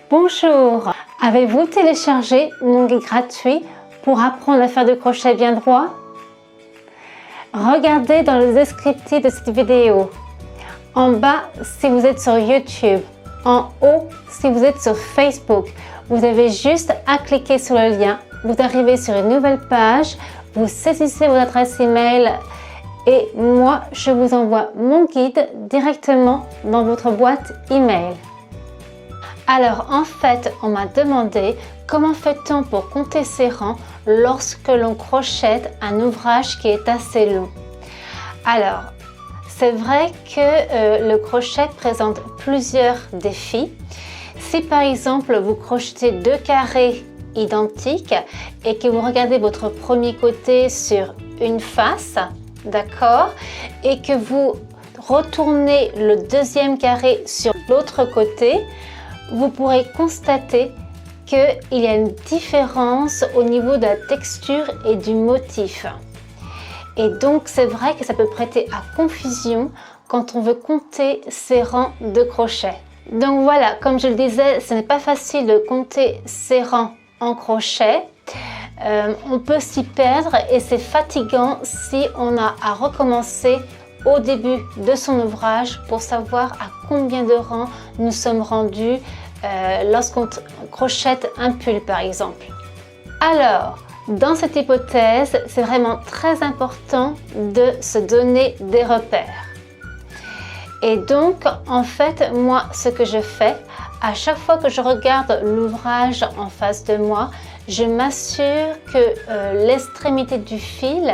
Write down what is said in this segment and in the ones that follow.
Bonjour, avez-vous téléchargé mon guide gratuit pour apprendre à faire du crochet bien droit? Regardez dans le descriptif de cette vidéo. En bas si vous êtes sur YouTube, en haut si vous êtes sur Facebook. Vous avez juste à cliquer sur le lien, vous arrivez sur une nouvelle page, vous saisissez votre adresse email et moi je vous envoie mon guide directement dans votre boîte email. Alors en fait, on m'a demandé comment fait-on pour compter ses rangs lorsque l'on crochette un ouvrage qui est assez long. Alors, c'est vrai que le crochet présente plusieurs défis. Si par exemple vous crochetez deux carrés identiques et que vous regardez votre premier côté sur une face, d'accord, et que vous retournez le deuxième carré sur l'autre côté, vous pourrez constater qu'il y a une différence au niveau de la texture et du motif. Et donc c'est vrai que ça peut prêter à confusion quand on veut compter ses rangs de crochet. Donc voilà, comme je le disais, ce n'est pas facile de compter ses rangs en crochet. On peut s'y perdre et c'est fatigant si on a à recommencer au début de son ouvrage pour savoir à combien de rangs nous sommes rendus lorsqu'on crochette un pull par exemple. Alors, dans cette hypothèse, c'est vraiment très important de se donner des repères. Et donc, en fait, moi, ce que je fais, à chaque fois que je regarde l'ouvrage en face de moi, je m'assure que l'extrémité du fil,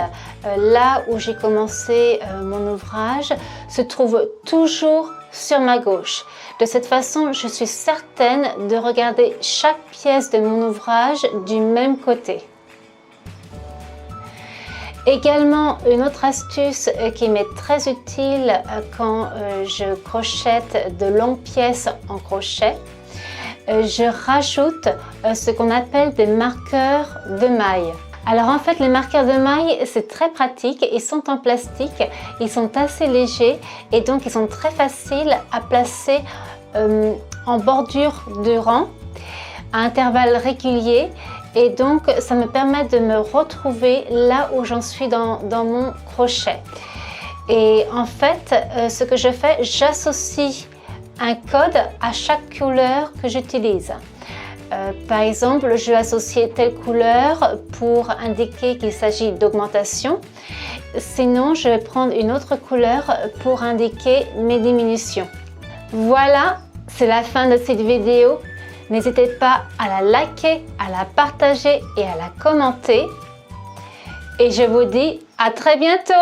là où j'ai commencé mon ouvrage, se trouve toujours sur ma gauche. De cette façon, je suis certaine de regarder chaque pièce de mon ouvrage du même côté. Également, une autre astuce qui m'est très utile quand je crochette de longues pièces en crochet, je rajoute ce qu'on appelle des marqueurs de mailles. Alors en fait, les marqueurs de mailles, c'est très pratique, ils sont en plastique, ils sont assez légers et donc ils sont très faciles à placer en bordure de rang à intervalles réguliers. Et donc, ça me permet de me retrouver là où j'en suis dans mon crochet. Et en fait, ce que je fais, j'associe un code à chaque couleur que j'utilise. Par exemple, je vais associer telle couleur pour indiquer qu'il s'agit d'augmentation. Sinon, je vais prendre une autre couleur pour indiquer mes diminutions. Voilà, c'est la fin de cette vidéo. N'hésitez pas à la liker, à la partager et à la commenter. Et je vous dis à très bientôt!